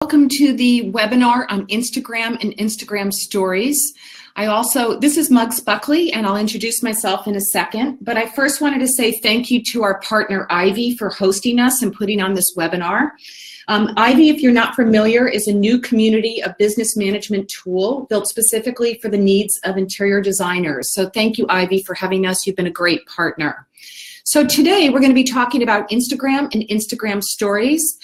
Welcome to the webinar on Instagram and Instagram stories. This is Muggs Buckley, and I'll introduce myself in a second, but I first wanted to say thank you to our partner Ivy for hosting us and putting on this webinar. Ivy, if you're not familiar, is a new community of business management tool built specifically for the needs of interior designers. So thank you, Ivy, for having us. You've been a great partner. So today we're going to be talking about Instagram and Instagram stories.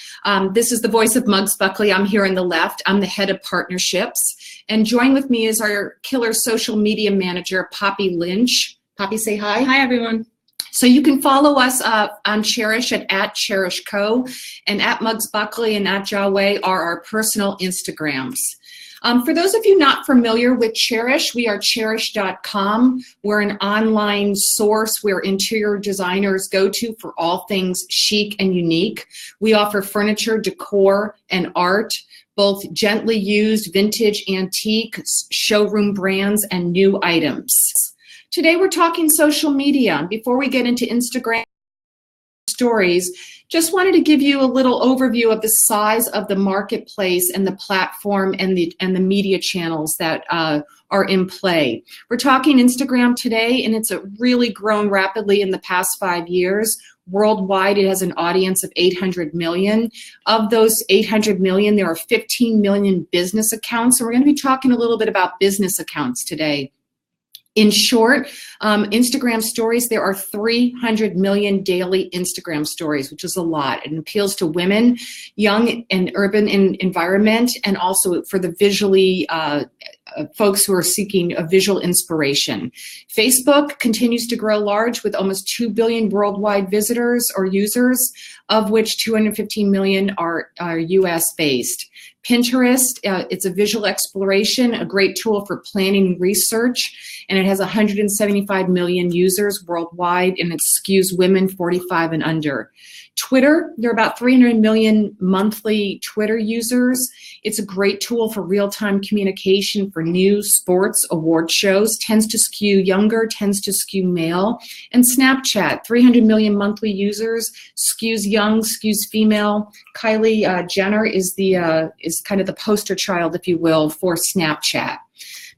This is the voice of Muggs Buckley. I'm here on the left. I'm the head of partnerships. And join with me is our killer social media manager, Poppy Lynch. Poppy, say hi. Hi, everyone. So you can follow us on Chairish at Chairish Co. and at Muggs Buckley and at Jaway are our personal Instagrams. For those of you not familiar with Chairish, we are chairish.com. We're an online source where interior designers go to for all things chic and unique. We offer furniture, decor, and art, both gently used, vintage, antique, showroom brands, and new items. Today we're talking social media. Before we get into Instagram stories, just wanted to give you a little overview of the size of the marketplace and the platform and the media channels that are in play. We're talking Instagram today, and it's really grown rapidly in the past 5 years. Worldwide, it has an audience of 800 million. Of those 800 million, there are 15 million business accounts. So we're going to be talking a little bit about business accounts today. In short, Instagram stories, there are 300 million daily Instagram stories, which is a lot. It appeals to women, young and urban environment, and also for the visually folks who are seeking a visual inspiration. Facebook continues to grow large with almost 2 billion worldwide visitors or users, of which 215 million are US based. Pinterest, it's a visual exploration, a great tool for planning and research, and it has 175 million users worldwide, and it skews women 45 and under. Twitter, there are about 300 million monthly Twitter users. It's a great tool for real-time communication for news, sports, award shows, tends to skew younger, tends to skew male. And Snapchat, 300 million monthly users, skews young, skews female. Kylie Jenner is kind of the poster child, if you will, for Snapchat.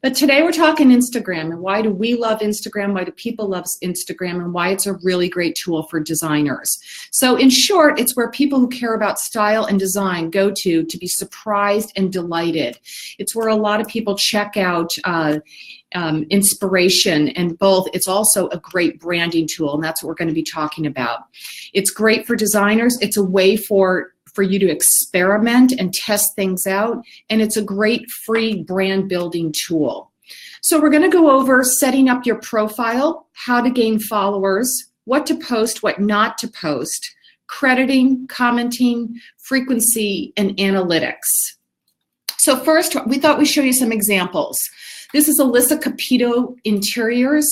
But today we're talking Instagram, and why do we love Instagram, why do people love Instagram, and why it's a really great tool for designers. So in short, it's where people who care about style and design go to be surprised and delighted. It's where a lot of people check out inspiration, and both. It's also a great branding tool, and that's what we're going to be talking about. It's great for designers. It's a way for you to experiment and test things out, and it's a great free brand building tool. So we're going to go over setting up your profile, how to gain followers, what to post, what not to post, crediting, commenting, frequency, and analytics. So first, we thought we'd show you some examples. This is Alyssa Capito Interiors.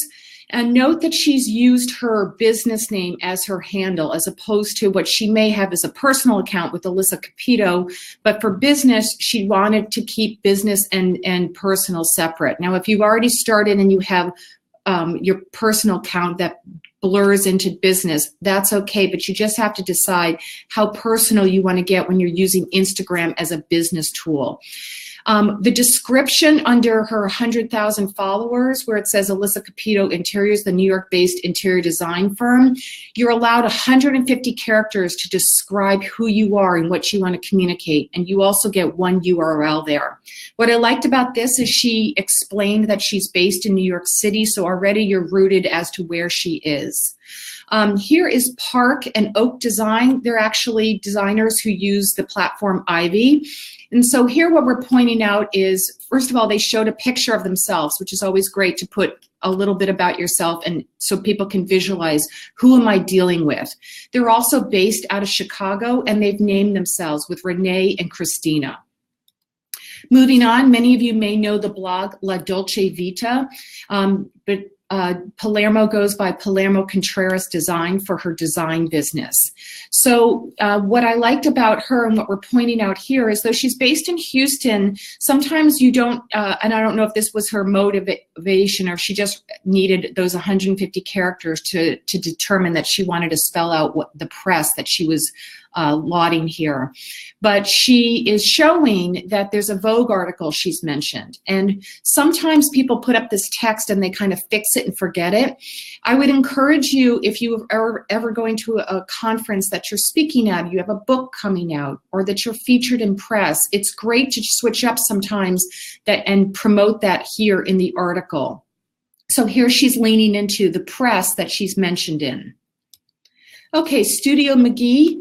And note that she's used her business name as her handle as opposed to what she may have as a personal account with Alyssa Capito. But for business, she wanted to keep business and personal separate. Now, if you've already started and you have your personal account that blurs into business, that's okay, but you just have to decide how personal you want to get when you're using Instagram as a business tool. The description under her 100,000 followers, where it says Alyssa Capito Interiors, the New York-based interior design firm, you're allowed 150 characters to describe who you are and what you want to communicate, and you also get one URL there. What I liked about this is she explained that she's based in New York City, so already you're rooted as to where she is. Here is Park and Oak Design. They're actually designers who use the platform Ivy. And so here what we're pointing out is, first of all, they showed a picture of themselves, which is always great to put a little bit about yourself and so people can visualize who am I dealing with. They're also based out of Chicago, and they've named themselves with Renee and Christina. Moving on, many of you may know the blog La Dolce Vita, but Palermo goes by Palermo Contreras Design for her design business. So what I liked about her and what we're pointing out here is, though she's based in Houston, sometimes you don't, and I don't know if this was her motivation or if she just needed those 150 characters to determine that she wanted to spell out what the press that she was lauding here. But she is showing that there's a Vogue article she's mentioned. And sometimes people put up this text and they kind of fix it and forget it. I would encourage you, if you are ever going to a conference that you're speaking at, you have a book coming out, or that you're featured in press, it's great to switch up sometimes and promote that here in the article. So here she's leaning into the press that she's mentioned in. Okay, Studio McGee.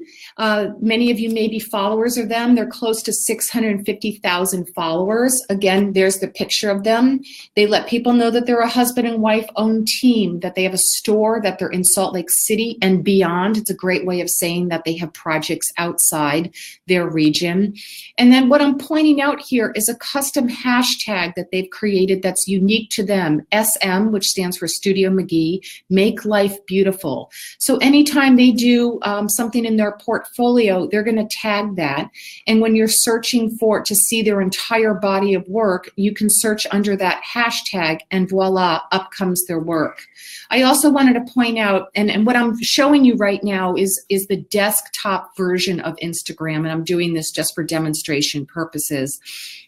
Many of you may be followers of them. They're close to 650,000 followers. Again, there's the picture of them. They let people know that they're a husband and wife owned team, that they have a store, that they're in Salt Lake City and beyond. It's a great way of saying that they have projects outside their region. And then what I'm pointing out here is a custom hashtag that they've created that's unique to them. SM, which stands for Studio McGee, Make Life Beautiful. So anytime they do something in their portfolio, they're going to tag that. And when you're searching for to see their entire body of work, you can search under that hashtag and voila, up comes their work. I also wanted to point out, and what I'm showing you right now is the desktop version of Instagram, and I'm doing this just for demonstration purposes.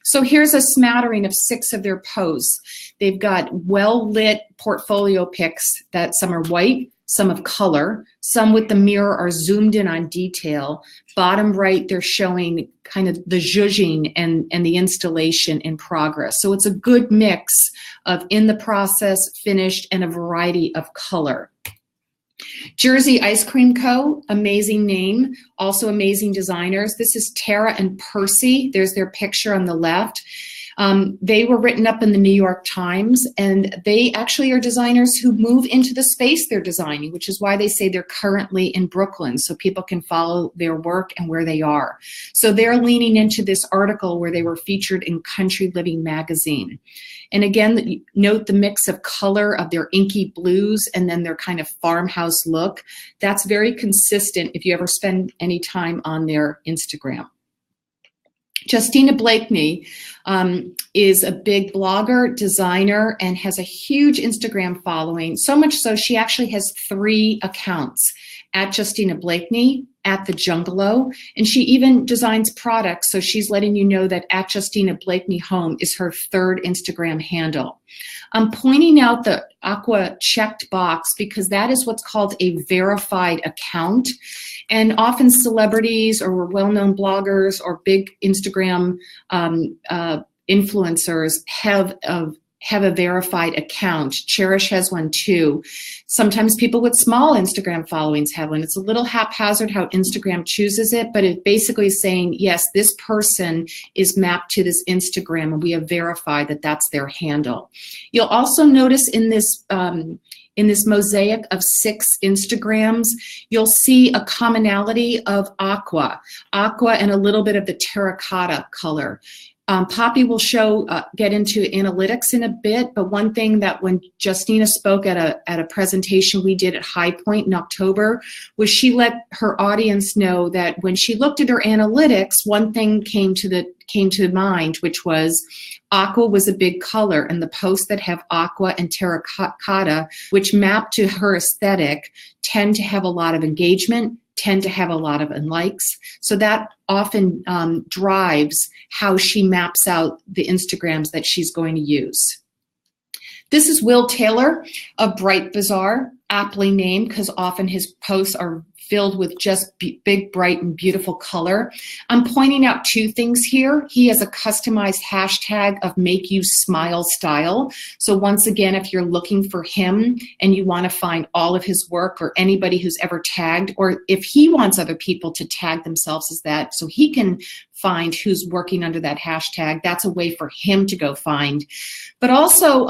So here's a smattering of 6 of their posts. They've got well-lit portfolio pics that some are white, some of color, some with the mirror are zoomed in on detail. Bottom right, they're showing kind of the zhuzhing and the installation in progress. So it's a good mix of in the process, finished, and a variety of color. Jersey Ice Cream Co., amazing name, also amazing designers. This is Tara and Percy. There's their picture on the left. They were written up in the New York Times, and they actually are designers who move into the space they're designing, which is why they say they're currently in Brooklyn, so people can follow their work and where they are. So they're leaning into this article where they were featured in Country Living magazine. And again, note the mix of color of their inky blues and then their kind of farmhouse look. That's very consistent if you ever spend any time on their Instagram. Justina Blakeney is a big blogger, designer, and has a huge Instagram following, so much so she actually has 3 accounts, at Justina Blakeney, at The Jungalow, and she even designs products, so she's letting you know that at Justina Blakeney Home is her 3rd Instagram handle. I'm pointing out the aqua checked box because that is what's called a verified account. And often celebrities or well-known bloggers or big Instagram influencers have a verified account. Chairish has one too. Sometimes people with small Instagram followings have one. It's a little haphazard how Instagram chooses it, but it basically is saying, yes, this person is mapped to this Instagram and we have verified that that's their handle. You'll also notice in this mosaic of 6 Instagrams, you'll see a commonality of aqua and a little bit of the terracotta color. Poppy will get into analytics in a bit, but one thing that when Justina spoke at a presentation we did at High Point in October was she let her audience know that when she looked at her analytics, one thing came to mind, which was aqua was a big color, and the posts that have aqua and terracotta, which map to her aesthetic, tend to have a lot of engagement, tend to have a lot of likes. So that often drives how she maps out the Instagrams that she's going to use. This is Will Taylor of Bright Bazaar, aptly named because often his posts are filled with just big, bright, and beautiful color. I'm pointing out 2 things here. He has a customized hashtag of Make You Smile Style. So once again, if you're looking for him and you want to find all of his work or anybody who's ever tagged, or if he wants other people to tag themselves as that so he can find who's working under that hashtag, that's a way for him to go find. But also,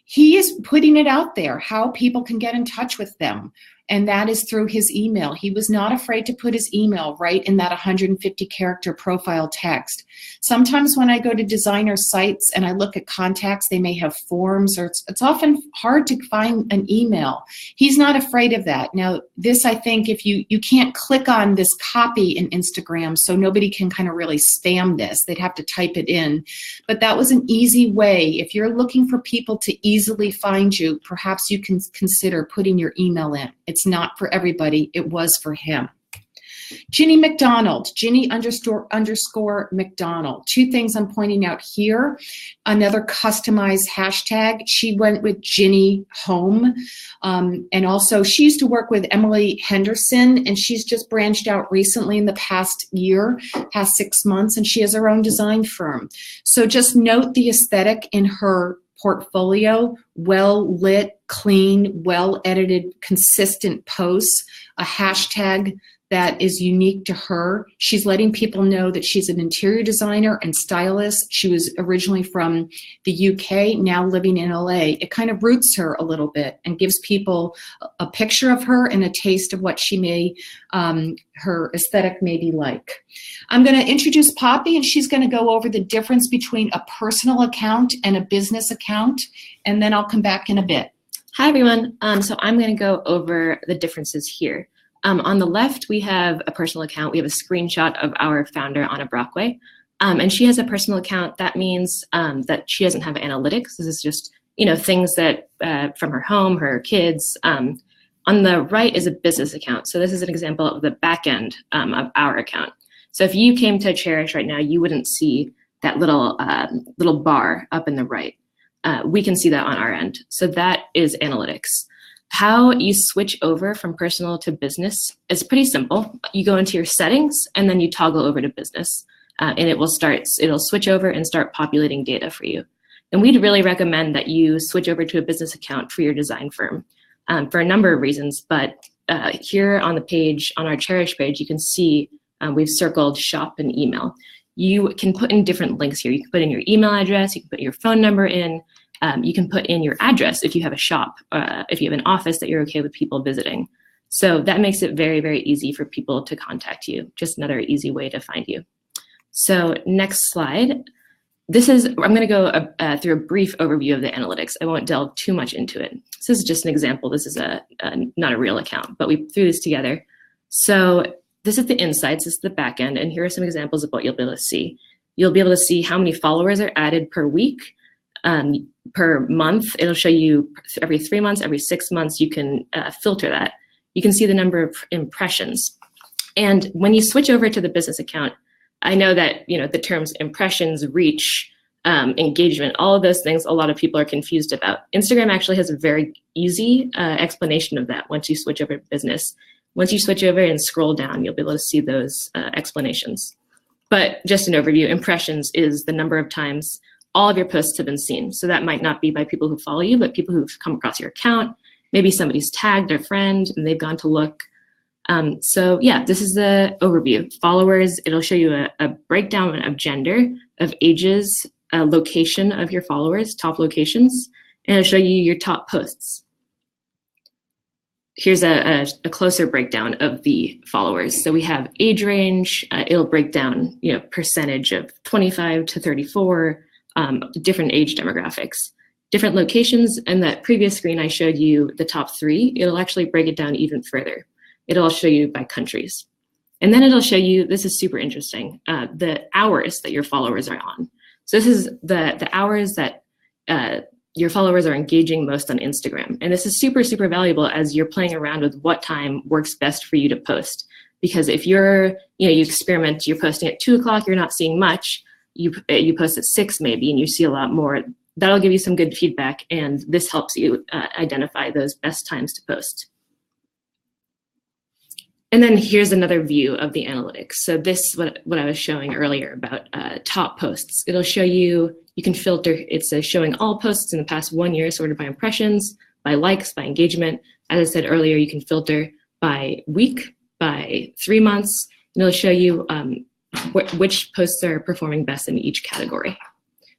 he is putting it out there, how people can get in touch with them. And that is through his email. He was not afraid to put his email right in that 150-character profile text. Sometimes when I go to designer sites and I look at contacts, they may have forms, or it's often hard to find an email. He's not afraid of that. Now, this, I think, if you can't click on this copy in Instagram, so nobody can kind of really spam this. They'd have to type it in. But that was an easy way. If you're looking for people to easily find you, perhaps you can consider putting your email in. It's not for everybody. It was for him. Ginny McDonald, Ginny__ McDonald. Two things I'm pointing out here. Another customized hashtag. She went with Ginny Home. And also she used to work with Emily Henderson, and she's just branched out recently in the past 6 months, and she has her own design firm. So just note the aesthetic in her portfolio: well lit, clean, well edited, consistent posts, a hashtag that is unique to her. She's letting people know that she's an interior designer and stylist. She was originally from the UK, now living in LA. It kind of roots her a little bit and gives people a picture of her and a taste of what she may, her aesthetic may be like. I'm gonna introduce Poppy, and she's gonna go over the difference between a personal account and a business account, and then I'll come back in a bit. Hi everyone, so I'm gonna go over the differences here. On the left, we have a personal account. We have a screenshot of our founder, Anna Brockway, and she has a personal account. That means that she doesn't have analytics. This is just, things that from her home, her kids. On the right is a business account. So this is an example of the back end of our account. So if you came to Chairish right now, you wouldn't see that little bar up in the right. We can see that on our end. So that is analytics. How you switch over from personal to business is pretty simple. You go into your settings and then you toggle over to business, and it'll switch over and start populating data for you. And we'd really recommend that you switch over to a business account for your design firm for a number of reasons. But here on the page, on our Chairish page, you can see we've circled shop and email. You can put in different links here. You can put in your email address, you can put your phone number in. You can put in your address if you have a shop, if you have an office that you're okay with people visiting. So that makes it very, very easy for people to contact you. Just another easy way to find you. So next slide. I'm going to go through a brief overview of the analytics. I won't delve too much into it. This is just an example. This is not a real account, but we threw this together. So this is the insights, this is the back end, and here are some examples of what you'll be able to see. You'll be able to see how many followers are added per week. Per month. It'll show you every 3 months, every 6 months. You can filter that. You can see the number of impressions. And when you switch over to the business account, I know that the terms impressions, reach, engagement, all of those things a lot of people are confused about. Instagram actually has a very easy explanation of that once you switch over to business. Once you switch over and scroll down, you'll be able to see those explanations. But just an overview, impressions is the number of times all of your posts have been seen. So that might not be by people who follow you, but people who've come across your account. Maybe somebody's tagged their friend and they've gone to look. So yeah, this is the overview. Followers, it'll show you a breakdown of gender, of ages, location of your followers, top locations, and it'll show you your top posts. Here's a closer breakdown of the followers. So we have age range, it'll break down, percentage of 25 to 34, different age demographics, different locations. And that previous screen I showed you the top 3, it'll actually break it down even further. It'll show you by countries. And then it'll show you, this is super interesting, the hours that your followers are on. So this is the hours that your followers are engaging most on Instagram. And this is super, super valuable as you're playing around with what time works best for you to post. Because if you experiment, you're posting at 2 o'clock, you're not seeing much, you post at 6 maybe, and you see a lot more. That'll give you some good feedback, and this helps you identify those best times to post. And then here's another view of the analytics. So this is what I was showing earlier about top posts. It'll show you can filter, it's showing all posts in the past 1 year sorted by impressions, by likes, by engagement. As I said earlier, you can filter by week, by 3 months, and it'll show you which posts are performing best in each category.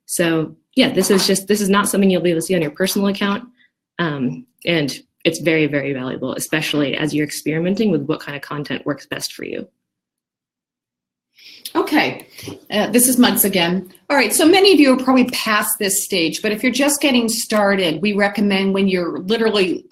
So yeah, this is not something you'll be able to see on your personal account. And it's very, very valuable, especially as you're experimenting with what kind of content works best for you. Okay, this is Mugs again. All right, so many of you are probably past this stage, but if you're just getting started, we recommend when you're literally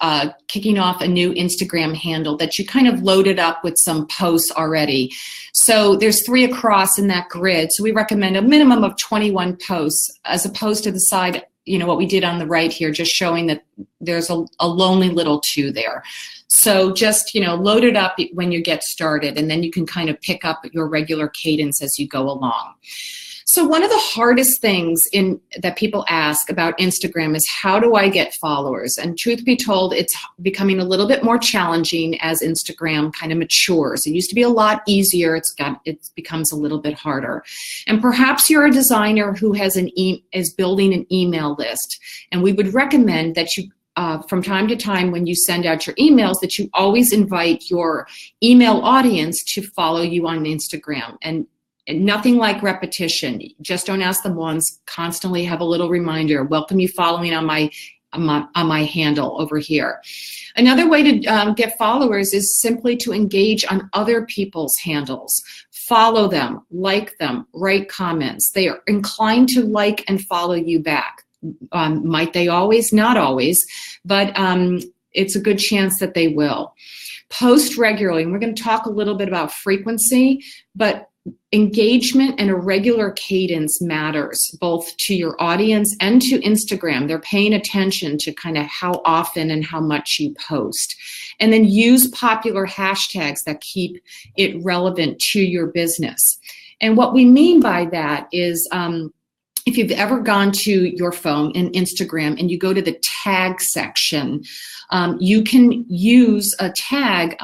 kicking off a new Instagram handle that you kind of load it up with some posts already. So there's 3 across in that grid. So we recommend a minimum of 21 posts as opposed to the side what we did on the right here, just showing that there's a lonely little 2 there. So just, load it up when you get started, and then you can kind of pick up your regular cadence as you go along. So one of the hardest things that people ask about Instagram is, how do I get followers? And truth be told, it's becoming a little bit more challenging as Instagram kind of matures. It used to be a lot easier. It becomes a little bit harder. And perhaps you're a designer who is building an email list, and we would recommend that you from time to time, when you send out your emails, that you always invite your email audience to follow you on Instagram. And nothing like repetition. Just don't ask them once. Constantly have a little reminder. Welcome you following on my handle over here. Another way to get followers is simply to engage on other people's handles. Follow them, like them, write comments. They are inclined to like and follow you back. Might they always? Not always, but it's a good chance that they will. Post regularly, and we're going to talk a little bit about frequency, but engagement and a regular cadence matters both to your audience and to Instagram. They're paying attention to kind of how often and how much you post. And then use popular hashtags that keep it relevant to your business. And what we mean by that is, if you've ever gone to your phone in Instagram and you go to the tag section, you can use a hashtag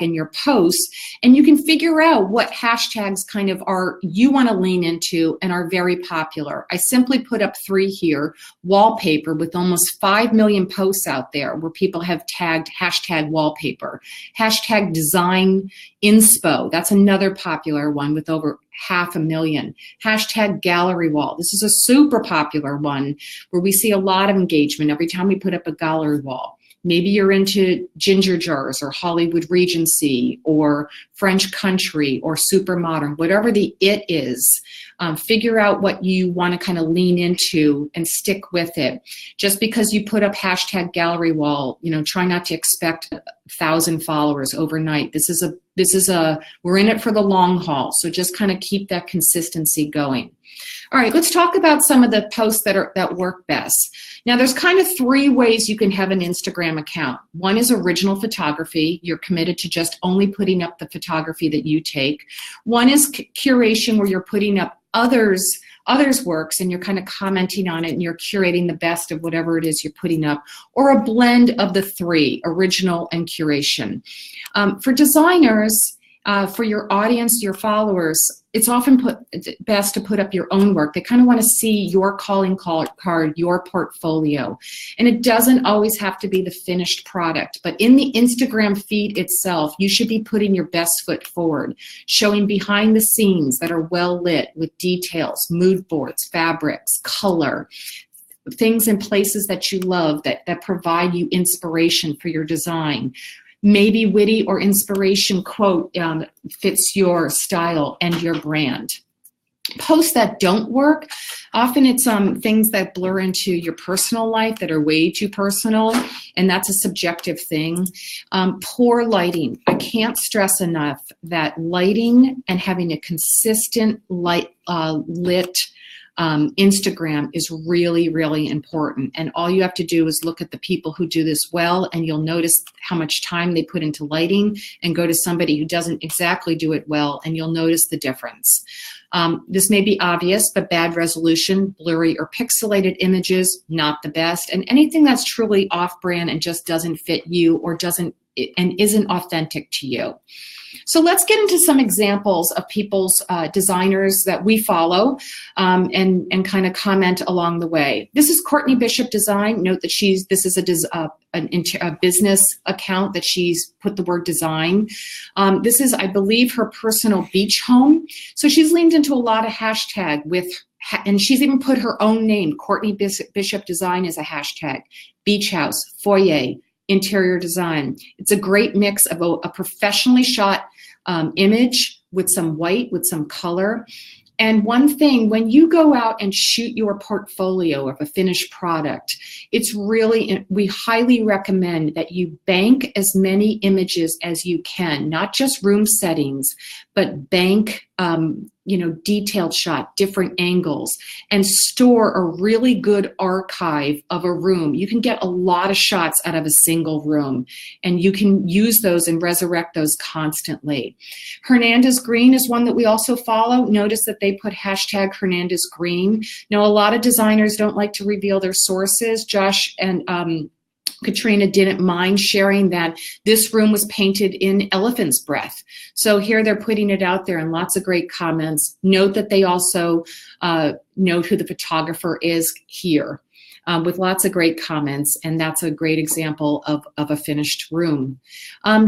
in your posts, and you can figure out what hashtags kind of you want to lean into and are very popular. I simply put up 3 here. Wallpaper, with almost 5 million posts out there where people have tagged hashtag wallpaper. Hashtag design inspo, that's another popular one with over 500,000. Hashtag gallery wall. This is a super popular one where we see a lot of engagement every time we put up a gallery wall. Maybe you're into ginger jars or Hollywood Regency or French country or super modern, whatever the it is. Figure out what you want to kind of lean into and stick with it. Just because you put up hashtag gallery wall, try not to expect 1,000 followers overnight. We're in it for the long haul. So just kind of keep that consistency going. All right, let's talk about some of the posts that work best. Now, there's kind of 3 ways you can have an Instagram account. One is original photography. You're committed to just only putting up the photography that you take. One is curation, where you're putting up others' works and you're kind of commenting on it and you're curating the best of whatever it is you're putting up, or a blend of the 3, original and curation. For designers, for your audience, your followers, it's often best to put up your own work. They kind of want to see your calling card, your portfolio. And it doesn't always have to be the finished product, but in the Instagram feed itself, you should be putting your best foot forward, showing behind the scenes that are well lit with details, mood boards, fabrics, color, things in places that you love that provide you inspiration for your design. Maybe witty or inspiration quote fits your style and your brand. Posts that don't work, often it's things that blur into your personal life that are way too personal, and that's a subjective thing. Poor lighting. I can't stress enough that lighting and having a consistent lit Instagram is really, really important. And all you have to do is look at the people who do this well, and you'll notice how much time they put into lighting, and go to somebody who doesn't exactly do it well, and you'll notice the difference. This may be obvious, but bad resolution, blurry or pixelated images, not the best. And anything that's truly off-brand and just doesn't fit you or isn't authentic to you. So let's get into some examples of people's designers that we follow and kind of comment along the way. This is Courtney Bishop Design. Note that this is a business account that she's put the word design. This is, I believe, her personal beach home. So she's leaned into a lot of hashtag and she's even put her own name. Courtney Bishop Design is a hashtag. Beach house, foyer, interior design. It's a great mix of a professionally shot image with some white, with some color. And one thing, when you go out and shoot your portfolio of a finished product, we highly recommend that you bank as many images as you can, not just room settings, but bank detailed shot, different angles, and store a really good archive of a room. You can get a lot of shots out of a single room, and you can use those and resurrect those constantly. Hernandez Green is one that we also follow. Notice that they put hashtag Hernandez Green. Now, a lot of designers don't like to reveal their sources. Josh and Katrina didn't mind sharing that this room was painted in elephant's breath. So here they're putting it out there, and lots of great comments. Note that they also note who the photographer is here, with lots of great comments, and that's a great example of a finished room.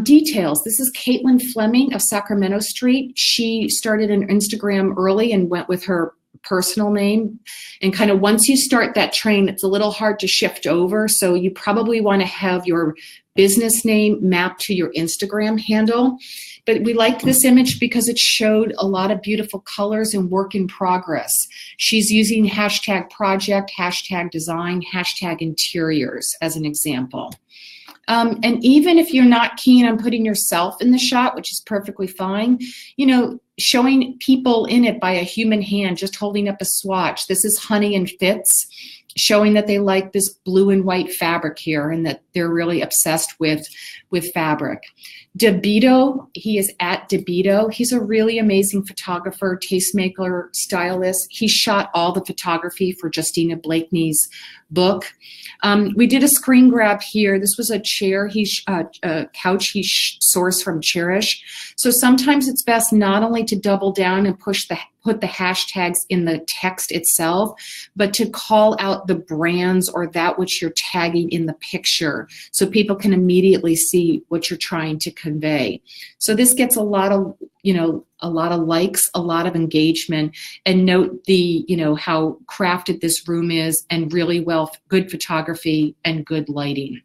Details. This is Caitlin Fleming of Sacramento Street. She started an Instagram early and went with her personal name, and kind of once you start that train, it's a little hard to shift over, so you probably want to have your business name mapped to your Instagram handle. But we liked this image because it showed a lot of beautiful colors and work in progress. She's using hashtag project, hashtag design, hashtag interiors as an example. And even if you're not keen on putting yourself in the shot, which is perfectly fine, showing people in it by a human hand, just holding up a swatch. This is Honey and Fitz, showing that they like this blue and white fabric here and that they're really obsessed with fabric. DeBito, he is at DeBito. He's a really amazing photographer, tastemaker, stylist. He shot all the photography for Justina Blakeney's book. We did a screen grab here. This was a chair, a couch he sourced from Chairish. So sometimes it's best not only to double down and put the hashtags in the text itself, but to call out the brands or that which you're tagging in the picture so people can immediately see what you're trying to convey. So this gets a lot of likes, a lot of engagement, and note the, how crafted this room is, and really good photography and good lighting.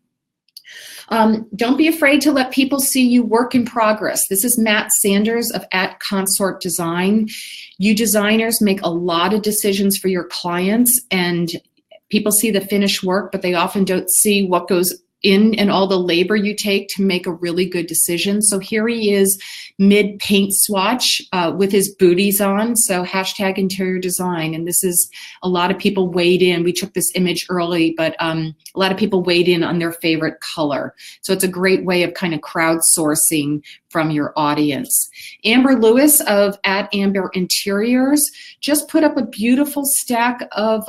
Don't be afraid to let people see you work in progress. This is Matt Sanders of At Consort Design. You designers make a lot of decisions for your clients, and people see the finished work, but they often don't see what goes in and all the labor you take to make a really good decision. So here he is mid-paint swatch with his booties on, so hashtag interior design. And this is, a lot of people weighed in. We took this image early, but a lot of people weighed in on their favorite color. So it's a great way of kind of crowdsourcing from your audience. Amber Lewis of At Amber Interiors just put up a beautiful stack of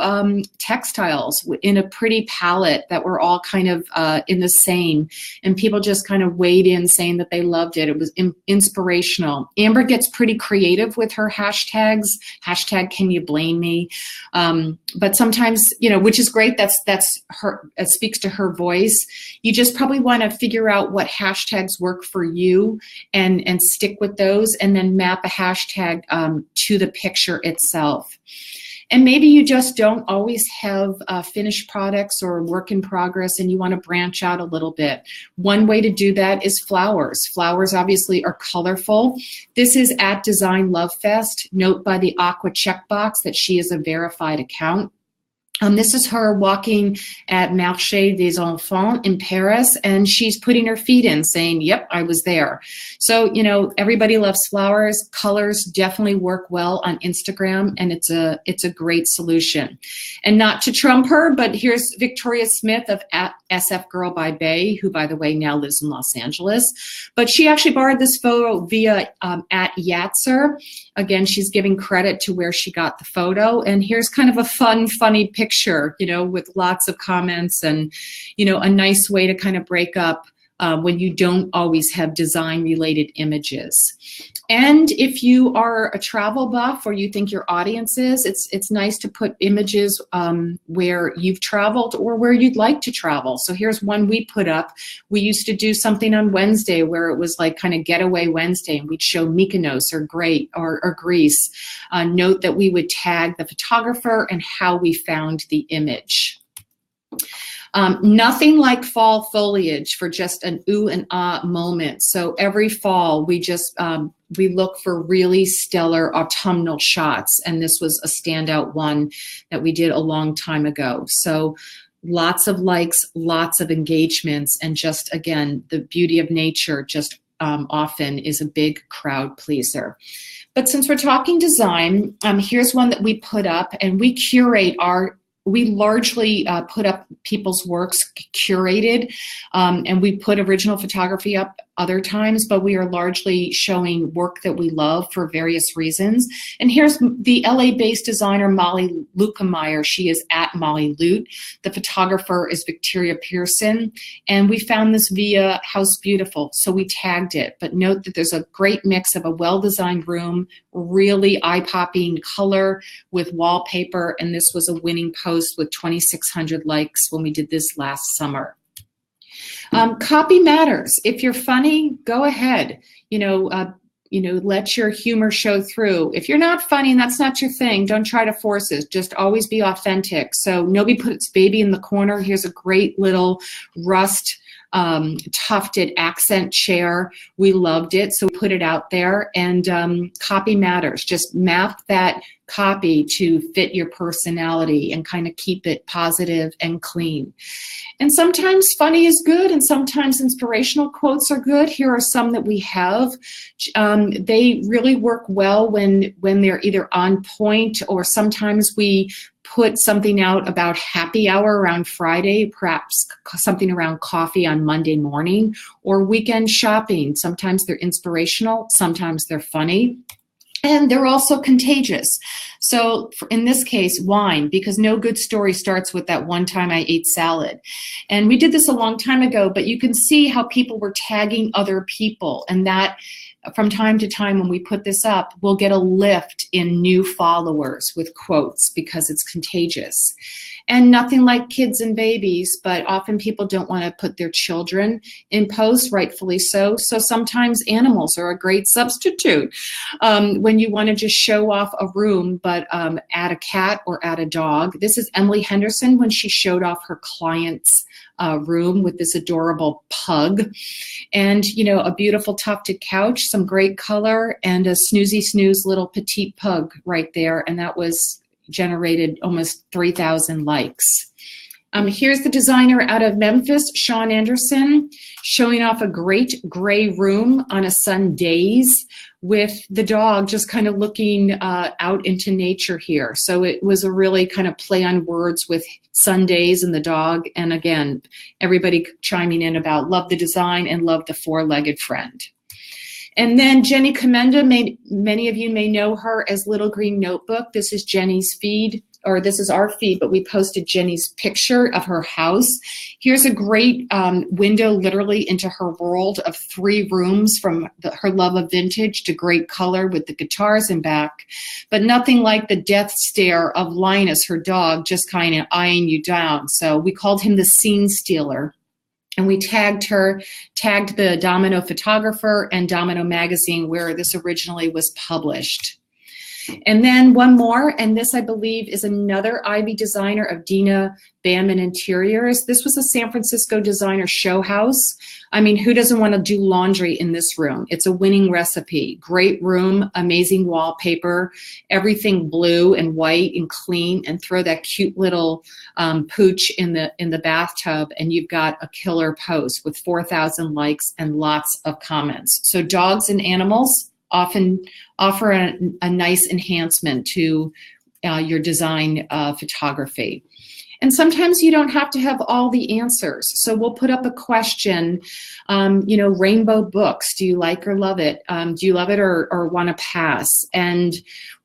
textiles in a pretty palette that were all kind of in the same, and people just kind of weighed in saying that they loved it. It was inspirational. Amber gets pretty creative with her hashtags, hashtag can you blame me? But sometimes, which is great, that's her, it speaks to her voice. You just probably want to figure out what hashtags work for you and stick with those, and then map a hashtag to the picture itself. And maybe you just don't always have finished products or work in progress, and you want to branch out a little bit. One way to do that is flowers. Flowers obviously are colorful. This is at Design Love Fest. Note by the aqua checkbox that she is a verified account. This is her walking at Marché des Enfants in Paris, and she's putting her feet in saying, yep, I was there. So, everybody loves flowers. Colors definitely work well on Instagram, and it's a great solution. And not to trump her, but here's Victoria Smith of at SF Girl by Bay, who, by the way, now lives in Los Angeles. But she actually borrowed this photo via at Yatzer. Again, she's giving credit to where she got the photo. And here's kind of a funny picture, with lots of comments and, a nice way to kind of break up when you don't always have design-related images. And if you are a travel buff, or you think your audience is, it's nice to put images where you've traveled or where you'd like to travel. So here's one we put up. We used to do something on Wednesday where it was like kind of Getaway Wednesday, and we'd show Mykonos or Greece. Note that we would tag the photographer and how we found the image. Nothing like fall foliage for just an ooh and ah moment. So every fall we just we look for really stellar autumnal shots, and this was a standout one that we did a long time ago. So lots of likes, lots of engagements, and just, again, the beauty of nature just often is a big crowd pleaser. But since we're talking design, here's one that we put up, and we largely put up people's works curated, and we put original photography up other times, but we are largely showing work that we love for various reasons. And here's the LA-based designer Molly Lukemeyer. She is at Molly Lute. The photographer is Victoria Pearson, and we found this via House Beautiful, so we tagged it. But note that there's a great mix of a well-designed room, really eye-popping color with wallpaper, and this was a winning post with 2,600 likes when we did this last summer. Copy matters. If you're funny, go ahead. Let your humor show through. If you're not funny and that's not your thing, don't try to force it. Just always be authentic. So nobody puts baby in the corner. Here's a great little rust tufted accent chair. We loved it, so we put it out there. And copy matters. Just map that copy to fit your personality and kind of keep it positive and clean. And sometimes funny is good, and sometimes inspirational quotes are good. Here are some that we have. They really work well when they're either on point, or sometimes we put something out about happy hour around Friday, perhaps something around coffee on Monday morning, or weekend shopping. Sometimes they're inspirational, sometimes they're funny. And they're also contagious. So in this case, wine, because no good story starts with that one time I ate salad. And we did this a long time ago, but you can see how people were tagging other people, and that from time to time when we put this up, we'll get a lift in new followers with quotes because it's contagious. And nothing like kids and babies, but often people don't want to put their children in posts, rightfully so. So sometimes animals are a great substitute when you want to just show off a room, but add a cat or add a dog. This is Emily Henderson when she showed off her client's room with this adorable pug, and a beautiful tufted couch, some great color, and a snoozy little petite pug right there, and that was generated almost 3,000 likes. Here's the designer out of Memphis, Sean Anderson, showing off a great gray room on a Sundays with the dog just kind of looking out into nature here. So it was a really kind of play on words with Sundays and the dog. And again, everybody chiming in about love the design and love the four-legged friend. And then Jenny Commenda, many of you may know her as Little Green Notebook. This is Jenny's feed, or this is our feed, but we posted Jenny's picture of her house. Here's a great window literally into her world of 3 rooms, from her love of vintage to great color with the guitars in back, but nothing like the death stare of Linus, her dog, just kind of eyeing you down. So we called him the scene stealer. And we tagged the Domino photographer and Domino magazine where this originally was published. And then one more, and this I believe is another Ivy designer of Dina Bamman Interiors. This was a San Francisco designer show house. I mean, who doesn't want to do laundry in this room? It's a winning recipe. Great room, amazing wallpaper, everything blue and white and clean, and throw that cute little pooch in the bathtub, and you've got a killer post with 4,000 likes and lots of comments. So dogs and animals often offer a nice enhancement to your design photography. And sometimes you don't have to have all the answers. So we'll put up a question, rainbow books. Do you like or love it? Do you love it or want to pass? And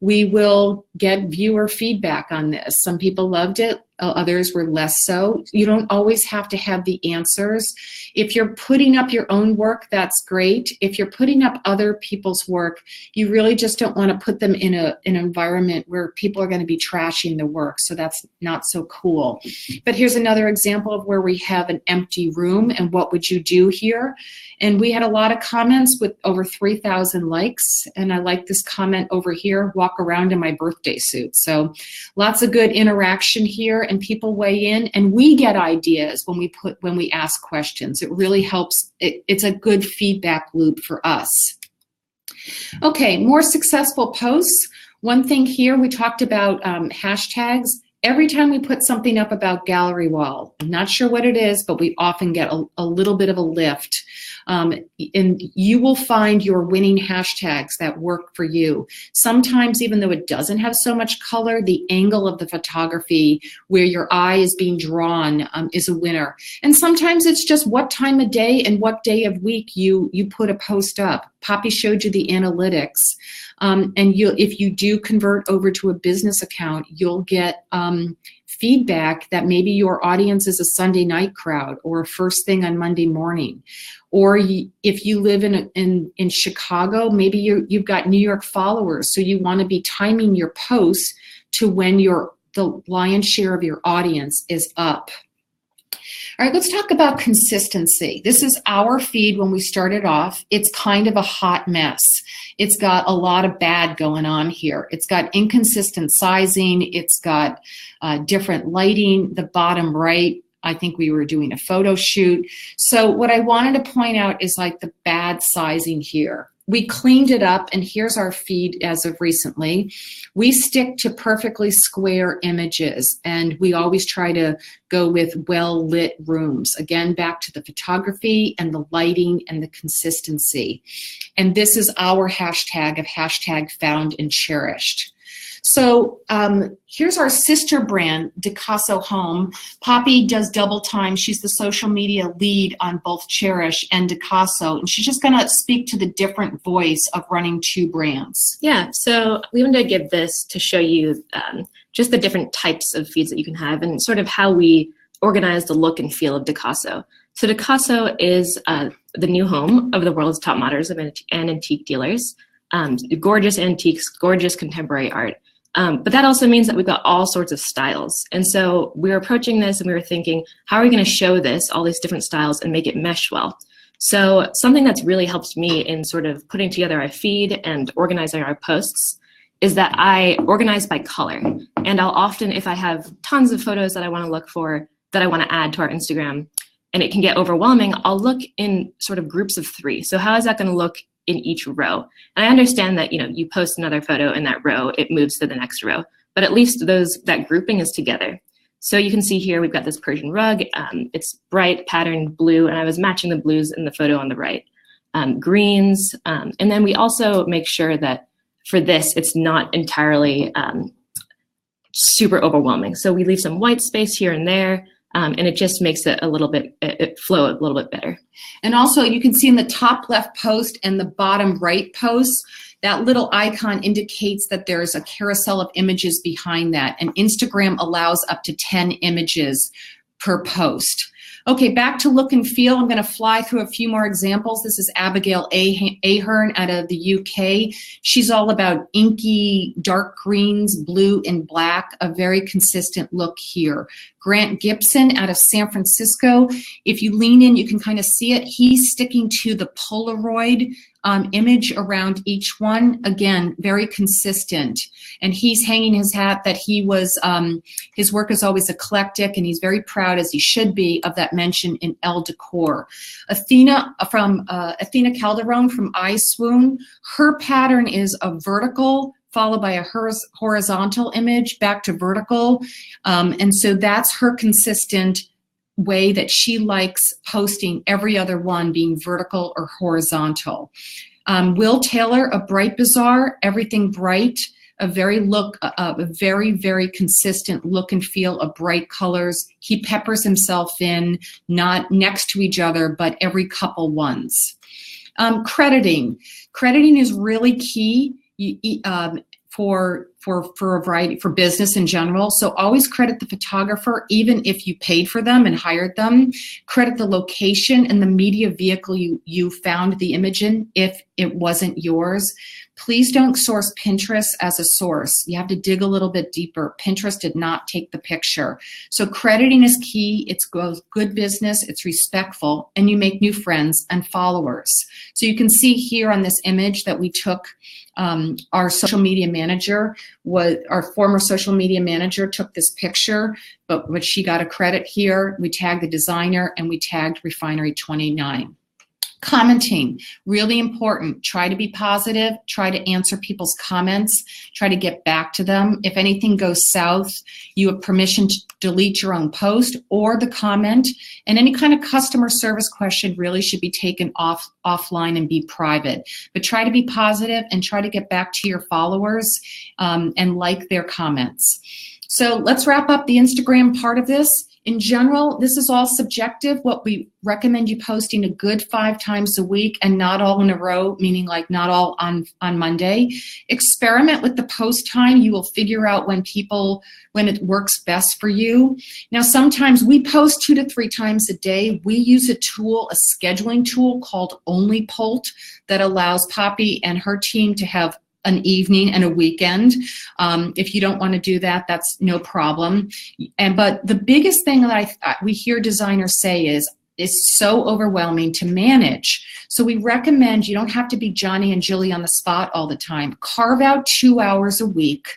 we will get viewer feedback on this. Some people loved it. Others were less so. You don't always have to have the answers. If you're putting up your own work, that's great. If you're putting up other people's work, you really just don't want to put them in an environment where people are going to be trashing the work. So that's not so cool. But here's another example of where we have an empty room and what would you do here? And we had a lot of comments with over 3,000 likes. And I like this comment over here, walk around in my birthday suit. So lots of good interaction here, and people weigh in, and we get ideas when we ask questions. It really helps. It's a good feedback loop for us. Okay, more successful posts. One thing here, we talked about hashtags. Every time we put something up about gallery wall, I'm not sure what it is, but we often get a little bit of a lift. And you will find your winning hashtags that work for you. Sometimes, even though it doesn't have so much color, the angle of the photography where your eye is being drawn is a winner. And sometimes it's just what time of day and what day of week you put a post up. Poppy showed you the analytics. And if you do convert over to a business account, you'll get feedback that maybe your audience is a Sunday night crowd or a first thing on Monday morning. Or if you live in Chicago, maybe you've got New York followers, so you want to be timing your posts to when the lion's share of your audience is up. All right, let's talk about consistency. This is our feed when we started off. It's kind of a hot mess. It's got a lot of bad going on here. It's got inconsistent sizing. It's got different lighting. The bottom right, I think we were doing a photo shoot. So what I wanted to point out is like the bad sizing here. We cleaned it up, and here's our feed as of recently. We stick to perfectly square images, and we always try to go with well-lit rooms. Again, back to the photography and the lighting and the consistency. And this is our hashtag of hashtag found and cherished. So here's our sister brand, Dicasso Home. Poppy does double time. She's the social media lead on both Chairish and Dicasso, and she's just going to speak to the different voice of running two brands. Yeah, so we wanted to give this to show you just the different types of feeds that you can have and sort of how we organize the look and feel of Dicasso. So Dicasso is the new home of the world's top modernism and antique dealers. Gorgeous antiques, gorgeous contemporary art. But that also means that we've got all sorts of styles. And so we were approaching this and we were thinking, how are we going to show this, all these different styles, and make it mesh well? So something that's really helped me in sort of putting together our feed and organizing our posts is that I organize by color. And I'll often, if I have tons of photos that I want to look for, that I want to add to our Instagram, and it can get overwhelming, I'll look in sort of groups of 3. So how is that going to look in each row? And I understand that, you post another photo in that row, it moves to the next row, but at least that grouping is together. So you can see here, we've got this Persian rug. It's bright patterned blue, and I was matching the blues in the photo on the right. Greens, and then we also make sure that for this, it's not entirely super overwhelming. So we leave some white space here and there, and it just makes it it flow a little bit better. And also you can see in the top left post and the bottom right post, that little icon indicates that there's a carousel of images behind that, and Instagram allows up to 10 images per post. Okay, back to look and feel. I'm going to fly through a few more examples. This is Abigail Ahern out of the UK. She's all about inky, dark greens, blue, and black, a very consistent look here. Grant Gibson out of San Francisco. If you lean in, you can kind of see it. He's sticking to the Polaroid image around each one. Again, very consistent. And he's hanging his hat that he was, his work is always eclectic, and he's very proud, as he should be, of that mention in Elle Decor. Athena Calderon from I Swoon, her pattern is a vertical followed by a horizontal image back to vertical. And so that's her consistent way that she likes posting, every other one being vertical or horizontal. Will Taylor of Bright Bazaar, everything bright, a very, very consistent look and feel of bright colors. He peppers himself in, not next to each other, but every couple ones. Crediting is really key. For a variety, for business in general. So always credit the photographer, even if you paid for them and hired them. Credit the location and the media vehicle you found the image in if it wasn't yours. Please don't source Pinterest as a source. You have to dig a little bit deeper. Pinterest did not take the picture. So crediting is key. It's good business, it's respectful, and you make new friends and followers. So you can see here on this image that we took, our social media manager, our former social media manager took this picture, but she got a credit here. We tagged the designer and we tagged Refinery 29. Commenting, really important. Try to be positive. Try to answer people's comments. Try to get back to them. If anything goes south, you have permission to delete your own post or the comment. And any kind of customer service question really should be taken offline and be private. But try to be positive and try to get back to your followers and like their comments. So let's wrap up the Instagram part of this. In general, this is all subjective. What we recommend you posting a good 5 times a week and not all in a row, meaning like not all on Monday. Experiment with the post time. You will figure out when it works best for you. Now, sometimes we post 2 to 3 times a day. We use a scheduling tool called OnlyPult that allows Poppy and her team to have an evening and a weekend. If you don't want to do that, that's no problem. But the biggest thing that we hear designers say is it's so overwhelming to manage. So we recommend you don't have to be Johnny and Jilly on the spot all the time. Carve out 2 hours a week,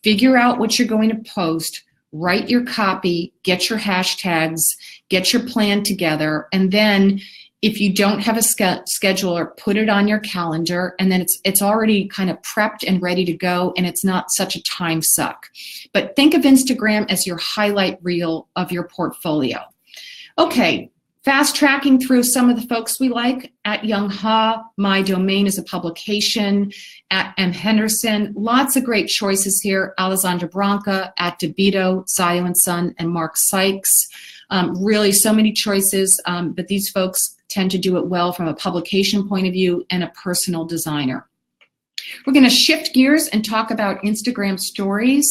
figure out what you're going to post, write your copy, get your hashtags, get your plan together, and then if you don't have a scheduler, put it on your calendar, and then it's already kind of prepped and ready to go, and it's not such a time suck. But think of Instagram as your highlight reel of your portfolio. Okay, fast tracking through some of the folks we like. At Young Ha, My Domain is a publication. At M. Henderson, lots of great choices here. Alessandra Branca, at DeBito, Zayo and Son, and Mark Sykes. Really so many choices, but these folks tend to do it well from a publication point of view and a personal designer. We're going to shift gears and talk about Instagram stories.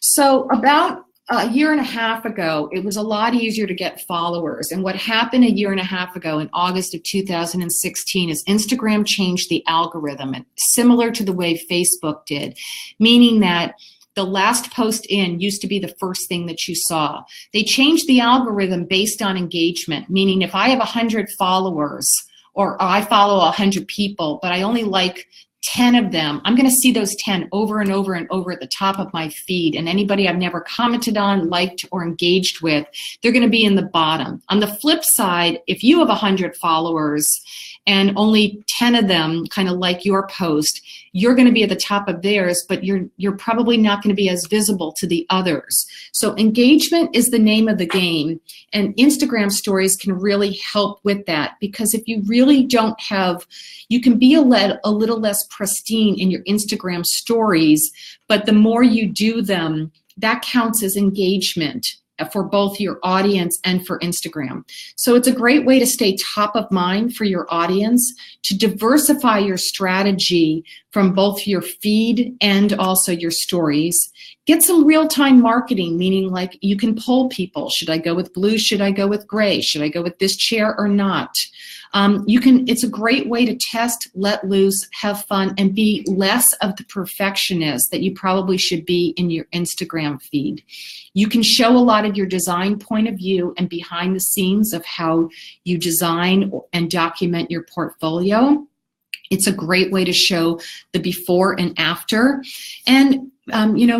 So about a year and a half ago, it was a lot easier to get followers. And what happened a year and a half ago in August of 2016 is Instagram changed the algorithm, similar to the way Facebook did, meaning that the last post in used to be the first thing that you saw. They changed the algorithm based on engagement, meaning if I have 100 followers or I follow 100 people, but I only like 10 of them, I'm going to see those 10 over and over and over at the top of my feed. And anybody I've never commented on, liked, or engaged with, they're going to be in the bottom. On the flip side, if you have 100 followers and only 10 of them kind of like your post, you're going to be at the top of theirs, but you're probably not going to be as visible to the others. So engagement is the name of the game, and Instagram stories can really help with that, because if you really don't have, you can be a little less pristine in your Instagram stories, but the more you do them, that counts as engagement for both your audience and for Instagram. So it's a great way to stay top of mind for your audience, to diversify your strategy from both your feed and also your stories. Get some real-time marketing, meaning like you can poll people. Should I go with blue? Should I go with gray? Should I go with this chair or not? It's a great way to test, let loose, have fun, and be less of the perfectionist that you probably should be in your Instagram feed. You can show a lot of your design point of view and behind the scenes of how you design and document your portfolio. It's a great way to show the before and after, and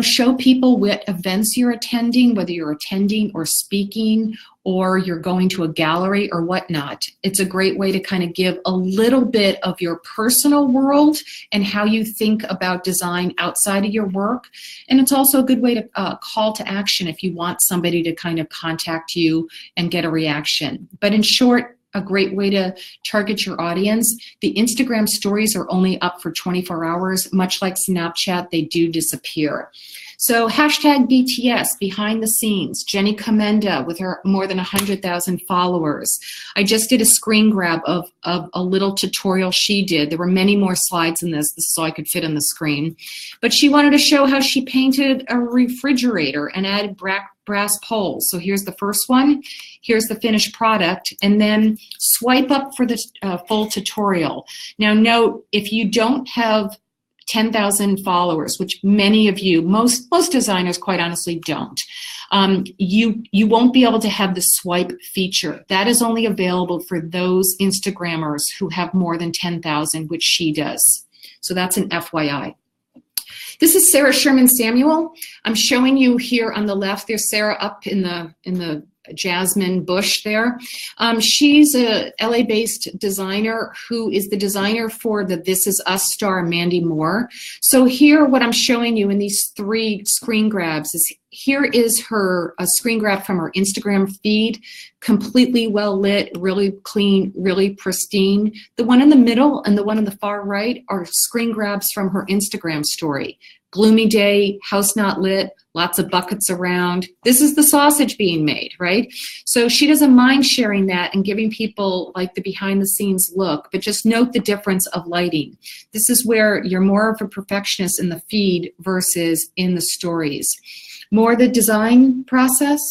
show people what events you're attending, whether you're attending or speaking or you're going to a gallery or whatnot. It's a great way to kind of give a little bit of your personal world and how you think about design outside of your work. And it's also a good way to call to action if you want somebody to kind of contact you and get a reaction. But in short, a great way to target your audience. The Instagram stories are only up for 24 hours. Much like Snapchat, they do disappear. So hashtag BTS, behind the scenes, Jenny Commenda with her more than 100,000 followers. I just did a screen grab of a little tutorial she did. There were many more slides in this. This is all I could fit on the screen. But she wanted to show how she painted a refrigerator and added brass poles. So here's the first one. Here's the finished product. And then swipe up for the full tutorial. Now note, if you don't have 10,000 followers, which many of you, most designers quite honestly don't, you won't be able to have the swipe feature. That is only available for those Instagrammers who have more than 10,000, which she does. So that's an FYI. This is Sarah Sherman Samuel. I'm showing you here on the left. There's Sarah up in the Jasmine Bush there. She's a LA-based designer who is the designer for the This Is Us star Mandy Moore. So here, what I'm showing you in these 3 screen grabs is, here is a screen grab from her Instagram feed, completely well lit, really clean, really pristine. The one in the middle and the one on the far right are screen grabs from her Instagram story. Gloomy day, house not lit, lots of buckets around. This is the sausage being made, right? So she doesn't mind sharing that and giving people like the behind the scenes look, but just note the difference of lighting. This is where you're more of a perfectionist in the feed versus in the stories. More the design process.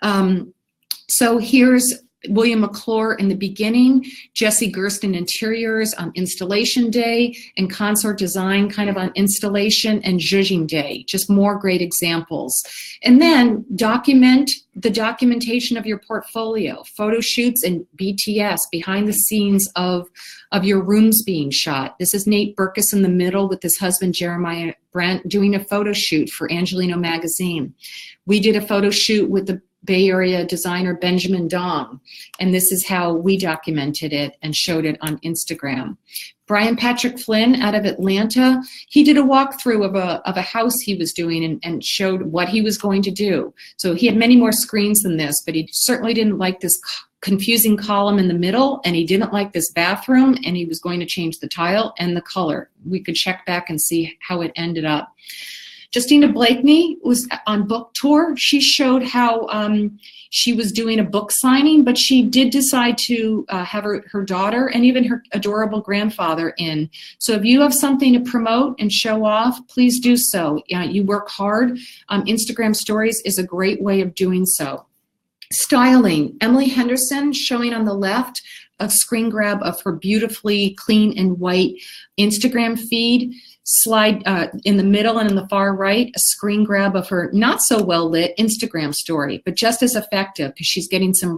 So here's William McClure in the beginning, Jesse Gersten Interiors on installation day, and Consort Design kind of on installation and judging day. Just more great examples. And then document the documentation of your portfolio, photo shoots and BTS, behind the scenes of your rooms being shot. This is Nate Berkus in the middle with his husband Jeremiah Brent doing a photo shoot for Angelino Magazine. We did a photo shoot with the Bay Area designer Benjamin Dong, and this is how we documented it and showed it on Instagram. Brian Patrick Flynn out of Atlanta, he did a walkthrough of a house he was doing and showed what he was going to do. So he had many more screens than this, but he certainly didn't like this confusing column in the middle, and he didn't like this bathroom, and he was going to change the tile and the color. We could check back and see how it ended up. Justina Blakeney was on book tour. She showed how she was doing a book signing, but she did decide to have her daughter and even her adorable grandfather in. So if you have something to promote and show off, please do so. You work hard. Instagram stories is a great way of doing so. Styling, Emily Henderson showing on the left a screen grab of her beautifully clean and white Instagram feed. Slide in the middle and in the far right, a screen grab of her not so well lit Instagram story, but just as effective because she's getting some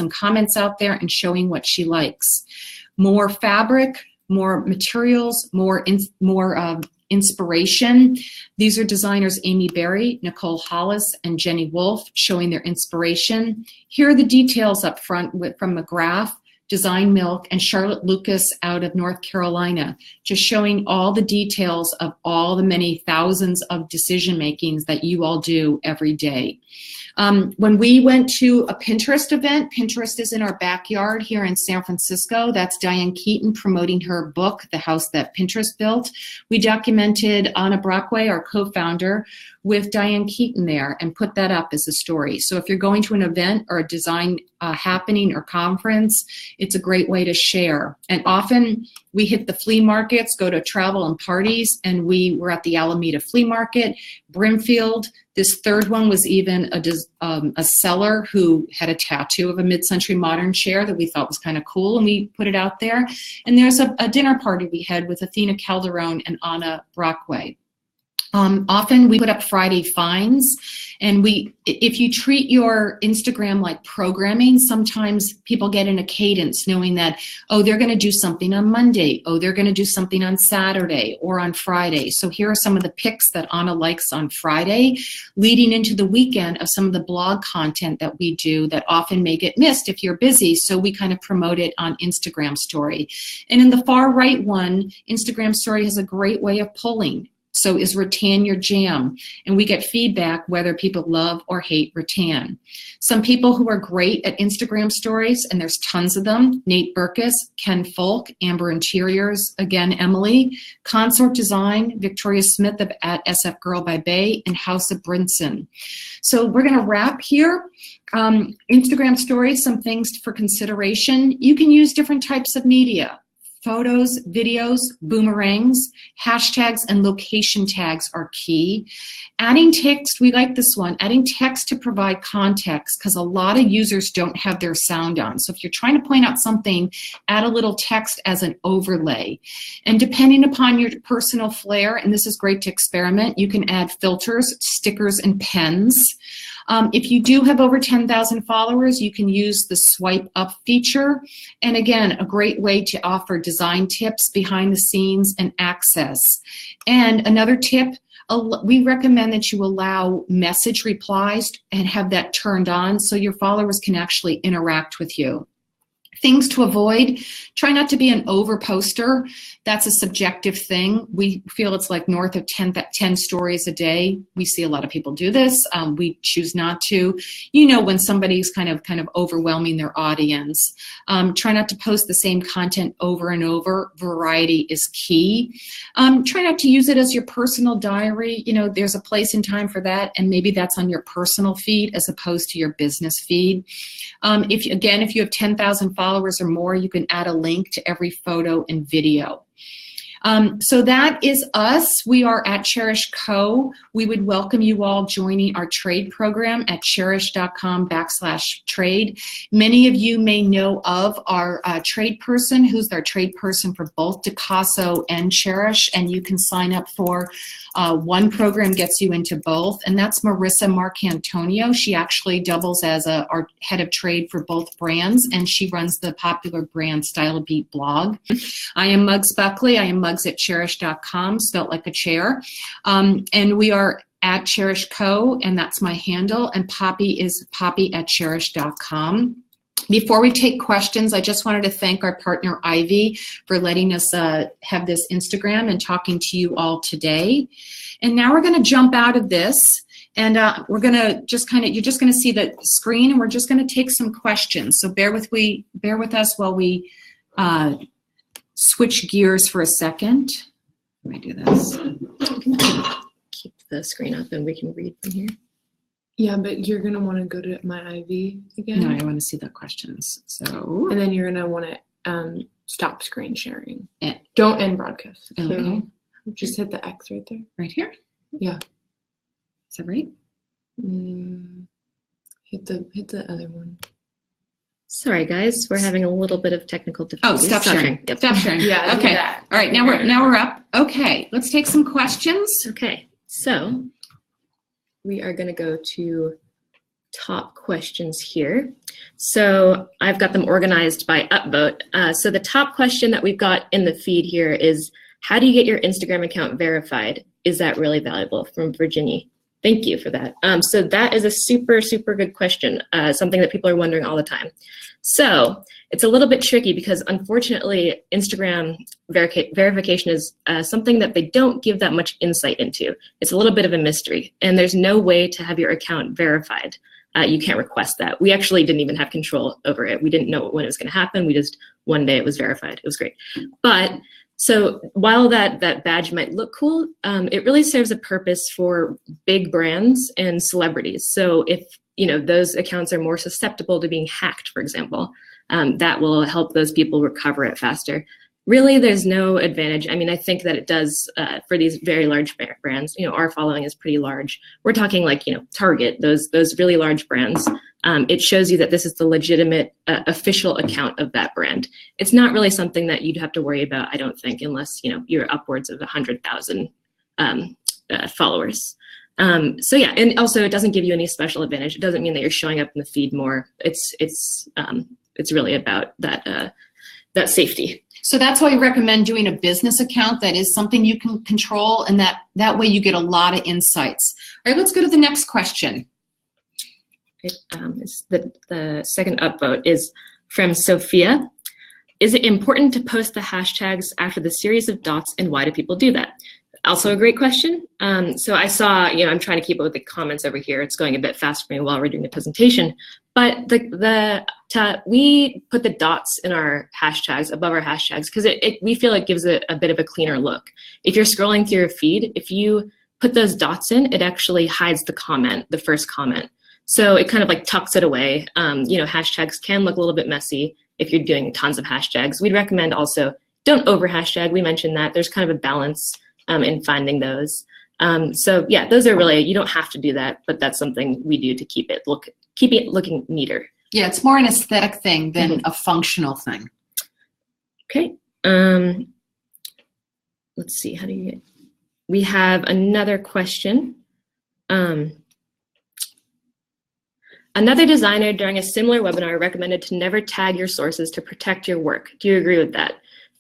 comments out there and showing what she likes. More fabric, more materials, more inspiration. These are designers Amy Berry, Nicole Hollis, and Jenny Wolfe showing their inspiration. Here are the details up front from McGrath, Design Milk, and Charlotte Lucas out of North Carolina, just showing all the details of all the many thousands of decision makings that you all do every day. When we went to a Pinterest event, Pinterest is in our backyard here in San Francisco. That's Diane Keaton promoting her book, The House That Pinterest Built. We documented Anna Brockway, our co-founder, with Diane Keaton there and put that up as a story. So if you're going to an event or a design happening or conference, it's a great way to share. And often we hit the flea markets, go to travel and parties, and we were at the Alameda Flea Market, Brimfield. This third one was even a seller who had a tattoo of a mid-century modern chair that we thought was kind of cool, and we put it out there. And there's a dinner party we had with Athena Calderon and Anna Brockway. Often we put up Friday finds, and if you treat your Instagram like programming, sometimes people get in a cadence knowing that, oh, they're going to do something on Monday, oh, they're going to do something on Saturday or on Friday. So here are some of the pics that Anna likes on Friday, leading into the weekend of some of the blog content that we do that often may get missed if you're busy. So we kind of promote it on Instagram story. And in the far right one, Instagram story has a great way of pulling. So is rattan your jam? And we get feedback whether people love or hate rattan. Some people who are great at Instagram stories, and there's tons of them, Nate Berkus, Ken Folk, Amber Interiors, again, Emily, Consort Design, Victoria Smith at SF Girl by Bay, and House of Brinson. So we're gonna wrap here. Instagram stories, some things for consideration. You can use different types of media. Photos, videos, boomerangs, hashtags, and location tags are key. Adding text, we like this one, adding text to provide context, because a lot of users don't have their sound on. So if you're trying to point out something, add a little text as an overlay. And depending upon your personal flair, and this is great to experiment, you can add filters, stickers, and pens. If you do have over 10,000 followers, you can use the swipe up feature. And again, a great way to offer design tips behind the scenes and access. And another tip, we recommend that you allow message replies and have that turned on so your followers can actually interact with you. Things to avoid: try not to be an over poster. That's a subjective thing. We feel it's like north of 10 stories a day. We see a lot of people do this. We choose not to. You know, when somebody's kind of overwhelming their audience. Try not to post the same content over and over. Variety is key. Try not to use it as your personal diary. You know, there's a place and time for that, and maybe that's on your personal feed as opposed to your business feed. If you have 10,000 followers or more, you can add a link to every photo and video. So that is us. We are at Chairish Co. We would welcome you all joining our trade program at chairish.com/trade. Many of you may know of our trade person, who's our trade person for both Dicasso and Chairish, and you can sign up for one program gets you into both, and that's Marissa Marcantonio. She actually doubles as our head of trade for both brands, and she runs the popular brand Style Beat blog. I am Muggs Buckley. I am Muggs at chairish.com, spelt like a chair. And we are at Chairish Co., and that's my handle, and Poppy is Poppy at chairish.com. Before we take questions, I just wanted to thank our partner Ivy for letting us have this Instagram and talking to you all today. And now we're going to jump out of this, and we're going to you're just going to see the screen, and we're just going to take some questions. So bear with us while we switch gears for a second. Let me do this. Keep the screen up and we can read from here. Yeah, but you're going to want to go to my IV again. No, I want to see the questions. So, and then you're going to want to stop screen sharing. Don't end broadcast. Okay. So just hit the X right there. Right here? Yeah. Is that right? Hit the other one. Sorry, guys, we're having a little bit of technical difficulties. Oh, stop sharing. Yep. Stop sharing. Yeah. Okay. All right. Now we're up. Okay. Let's take some questions. Okay. So we are going to go to top questions here. So I've got them organized by upvote. So the top question that we've got in the feed here is, how do you get your Instagram account verified? Is that really valuable? From Virginia. Thank you for that. So that is a super, super good question, something that people are wondering all the time. So it's a little bit tricky because unfortunately, Instagram verification is something that they don't give that much insight into. It's a little bit of a mystery, and there's no way to have your account verified. You can't request that. We actually didn't even have control over it. We didn't know when it was going to happen. We just, one day it was verified. It was great. But so while that badge might look cool, it really serves a purpose for big brands and celebrities. So if those accounts are more susceptible to being hacked, for example, that will help those people recover it faster. Really, there's no advantage. I mean, I think that it does for these very large brands. Our following is pretty large. We're talking like, Target, those really large brands. It shows you that this is the legitimate official account of that brand. It's not really something that you'd have to worry about, I don't think, unless you're upwards of 100,000 followers. So yeah, and also it doesn't give you any special advantage. It doesn't mean that you're showing up in the feed more. It's really about that safety. So that's why we recommend doing a business account. That is something you can control, and that way you get a lot of insights. All right, let's go to the next question. The second upvote is from Sophia. Is it important to post the hashtags after the series of dots, and why do people do that? Also a great question. So I saw, I'm trying to keep up with the comments over here. It's going a bit fast for me while we're doing the presentation. But we put the dots in our hashtags, above our hashtags, because we feel it gives it a bit of a cleaner look. If you're scrolling through your feed, if you put those dots in, it actually hides the comment, the first comment. So it kind of like tucks it away. Hashtags can look a little bit messy if you're doing tons of hashtags. We'd recommend also don't over hashtag. We mentioned that there's kind of a balance in finding those. So yeah, those are really, you don't have to do that, but that's something we do to keep it looking neater. Yeah, it's more an aesthetic thing than a functional thing. Okay. Let's see, we have another question. Another designer during a similar webinar recommended to never tag your sources to protect your work. Do you agree with that?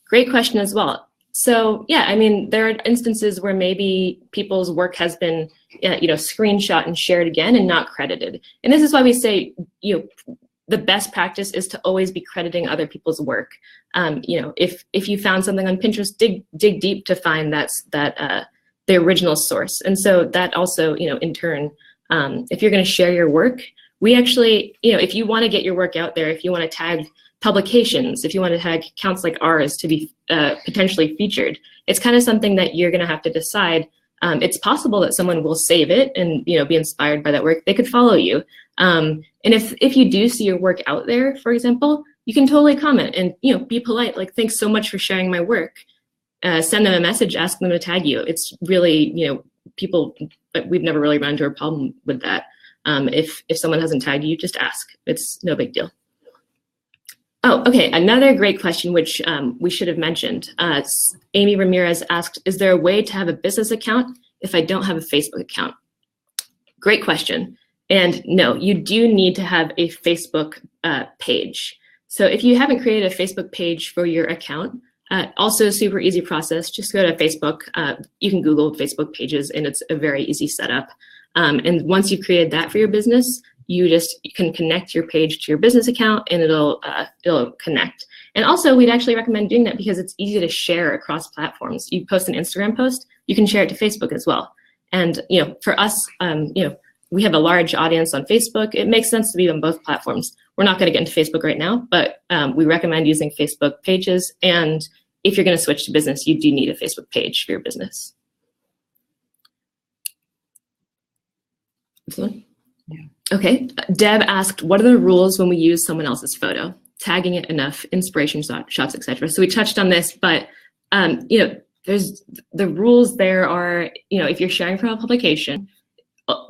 Great question as well. So yeah, I mean, there are instances where maybe people's work has been, screenshot and shared again and not credited. And this is why we say, the best practice is to always be crediting other people's work. If you found something on Pinterest, dig deep to find the original source. And so that also, in turn, if you're going to share your work, we actually, if you want to get your work out there, if you want to tag publications, if you want to tag accounts like ours to be potentially featured, it's kind of something that you're going to have to decide. It's possible that someone will save it and be inspired by that work. They could follow you. And if you do see your work out there, for example, you can totally comment and be polite, like, thanks so much for sharing my work. Send them a message, ask them to tag you. It's really, people, we've never really run into a problem with that. If someone hasn't tagged you, just ask. It's no big deal. Oh, okay. Another great question, which we should have mentioned. Amy Ramirez asked, is there a way to have a business account if I don't have a Facebook account? Great question. And no, you do need to have a Facebook page. So if you haven't created a Facebook page for your account, also a super easy process, just go to Facebook. You can Google Facebook pages and it's a very easy setup. And once you've created that for your business, you can connect your page to your business account and it'll connect. And also we'd actually recommend doing that because it's easy to share across platforms. You post an Instagram post, you can share it to Facebook as well. And for us, we have a large audience on Facebook. It makes sense to be on both platforms. We're not going to get into Facebook right now, but we recommend using Facebook pages. And if you're going to switch to business, you do need a Facebook page for your business. This one? Yeah. Okay. Deb asked, what are the rules when we use someone else's photo? Tagging it enough, inspiration shots, etc. So we touched on this, but there's the rules there are, if you're sharing from a publication,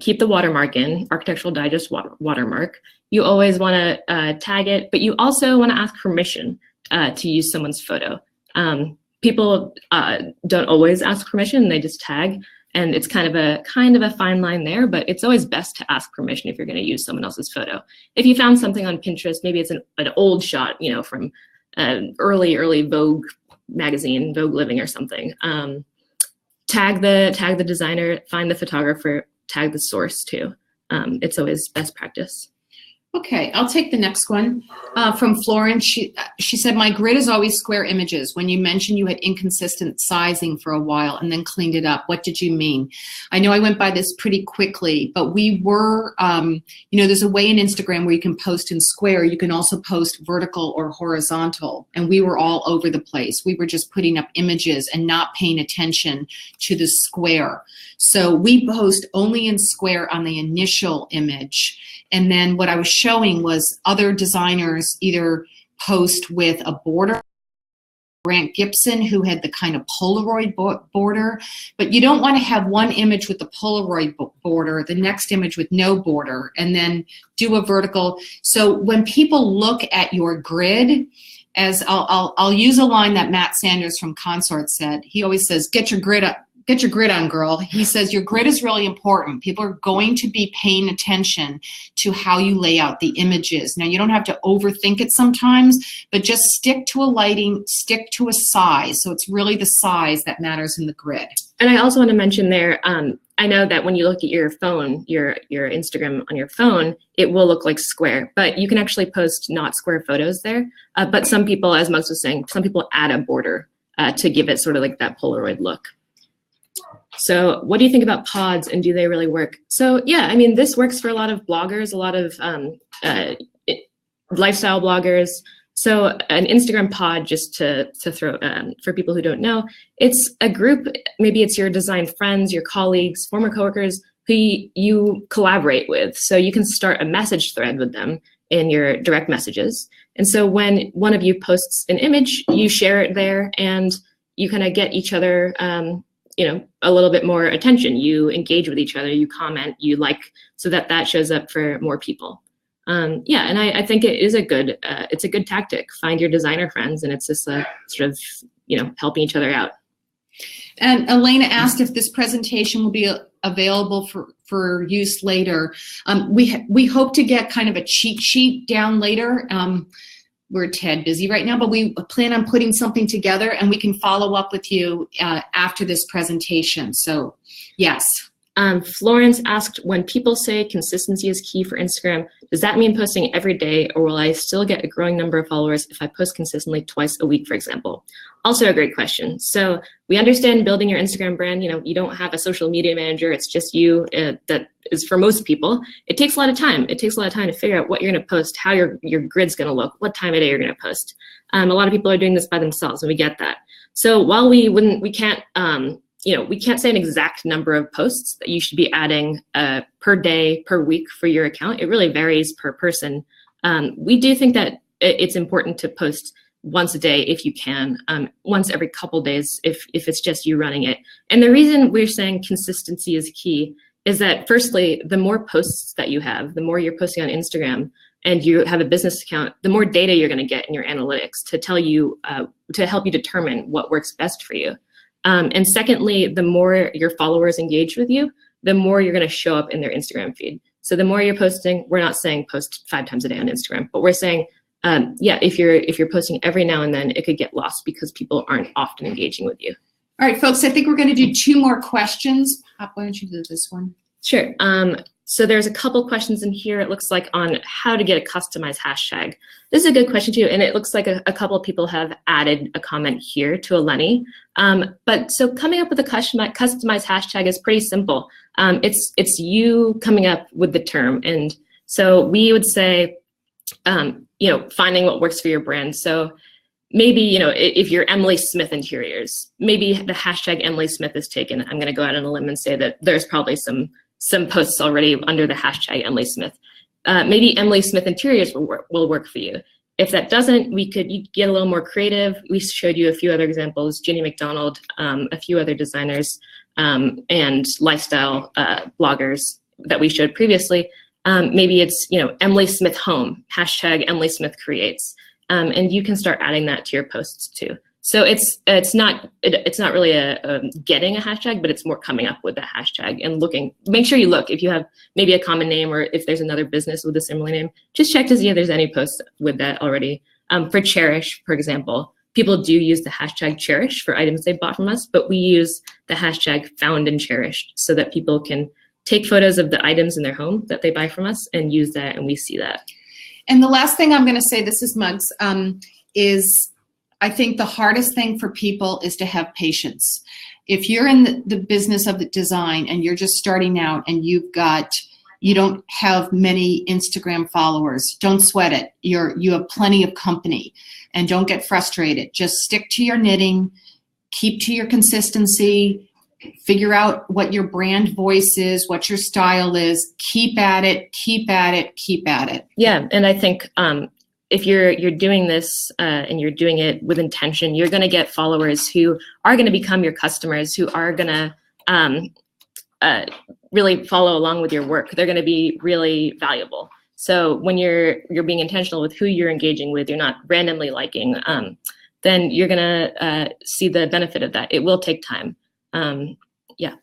keep the watermark in, Architectural Digest watermark. You always want to tag it, but you also want to ask permission to use someone's photo. People don't always ask permission; they just tag, and it's kind of a fine line there. But it's always best to ask permission if you're going to use someone else's photo. If you found something on Pinterest, maybe it's an old shot, from early Vogue magazine, Vogue Living or something. Tag the designer, find the photographer, tag the source too. It's always best practice. Okay, I'll take the next one from Florence. She said, my grid is always square images. When you mentioned you had inconsistent sizing for a while and then cleaned it up, what did you mean? I know I went by this pretty quickly, but we were, there's a way in Instagram where you can post in square. You can also post vertical or horizontal. And we were all over the place. We were just putting up images and not paying attention to the square. So we post only in square on the initial image. And then what I was showing was other designers either post with a border. Grant Gibson, who had the kind of Polaroid border, but you don't want to have one image with the Polaroid border, the next image with no border, and then do a vertical. So when people look at your grid, as I'll use a line that Matt Sanders from Consort said. He always says, get your grid up. Get your grid on, girl. He says your grid is really important. People are going to be paying attention to how you lay out the images. Now, you don't have to overthink it sometimes, but just stick to a lighting, stick to a size. So it's really the size that matters in the grid. And I also want to mention there, I know that when you look at your phone, your Instagram on your phone, it will look like square, but you can actually post not square photos there. But some people, as Muggs was saying, some people add a border to give it sort of like that Polaroid look. So what do you think about pods and do they really work? So yeah, I mean, this works for a lot of bloggers, a lot of lifestyle bloggers. So an Instagram pod, just to throw, for people who don't know, it's a group, maybe it's your design friends, your colleagues, former coworkers who you collaborate with. So you can start a message thread with them in your direct messages. And so when one of you posts an image, you share it there and you kind of get each other, a little bit more attention. You engage with each other, you comment, you like, so that shows up for more people. And I think it is it's a good tactic. Find your designer friends, and it's just a sort of, helping each other out. And Elena asked if this presentation will be available for use later. We hope to get kind of a cheat sheet down later. we're a tad busy right now, but we plan on putting something together, and we can follow up with you after this presentation. So yes. Florence asked, when people say consistency is key for Instagram, does that mean posting every day, or will I still get a growing number of followers if I post consistently twice a week, for example? Also a great question. So we understand building your Instagram brand, you don't have a social media manager, it's just you. That is for most people. It takes a lot of time. It takes a lot of time to figure out what you're gonna post, how your grid's gonna look, what time of day you're gonna post. A lot of people are doing this by themselves, and we get that. So while we can't say an exact number of posts that you should be adding per day, per week for your account. It really varies per person. We do think that it's important to post once a day if you can, once every couple days if it's just you running it. And the reason we're saying consistency is key is that, firstly, the more posts that you have, the more you're posting on Instagram and you have a business account, the more data you're gonna get in your analytics to tell you, to help you determine what works best for you. And secondly, the more your followers engage with you, the more you're going to show up in their Instagram feed. So the more you're posting, we're not saying post 5 times a day on Instagram, but we're saying, if you're posting every now and then, it could get lost because people aren't often engaging with you. All right, folks, I think we're going to do 2 more questions. Pop, why don't you do this one? Sure. So there's a couple questions in here, it looks like, on how to get a customized hashtag. This is a good question too, and it looks like a couple of people have added a comment here to Eleni. But so coming up with a customized hashtag is pretty simple. It's you coming up with the term, and so we would say, finding what works for your brand. So maybe, if you're Emily Smith Interiors, maybe the hashtag Emily Smith is taken. I'm going to go out on a limb and say that there's probably some posts already under the hashtag Emily Smith. Maybe Emily Smith Interiors will work for you. If that doesn't, you get a little more creative. We showed you a few other examples, Ginny McDonald, a few other designers, and lifestyle bloggers that we showed previously. Maybe it's, Emily Smith Home, hashtag Emily Smith Creates. And you can start adding that to your posts too. So it's not really a getting a hashtag, but it's more coming up with a hashtag and looking. Make sure you look if you have maybe a common name, or if there's another business with a similar name. Just check to see if there's any posts with that already. For Chairish, for example, people do use the hashtag Chairish for items they bought from us, but we use the hashtag Found and Cherished so that people can take photos of the items in their home that they buy from us and use that, and we see that. And the last thing I'm going to say, this is Muggs, is I think the hardest thing for people is to have patience. If you're in the business of the design and you're just starting out and you don't have many Instagram followers, don't sweat it. You have plenty of company, and don't get frustrated. Just stick to your knitting, keep to your consistency, figure out what your brand voice is, what your style is, keep at it, keep at it, keep at it. Yeah, and I think if you're doing this and you're doing it with intention, you're going to get followers who are going to become your customers, who are going to really follow along with your work. They're going to be really valuable. So when you're being intentional with who you're engaging with, you're not randomly liking, then you're going to see the benefit of that. It will take time. Yeah.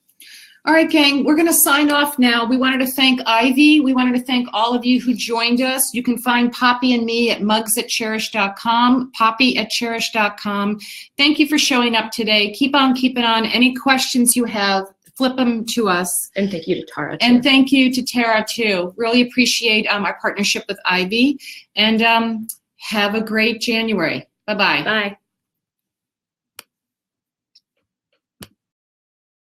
All right, gang, we're going to sign off now. We wanted to thank Ivy. We wanted to thank all of you who joined us. You can find Poppy and me at mugs@chairish.com, poppy@chairish.com. Thank you for showing up today. Keep on keeping on. Any questions you have, flip them to us. And thank you to Tara, too. And thank you to Tara, too. Really appreciate our partnership with Ivy. And have a great January. Bye-bye. Bye.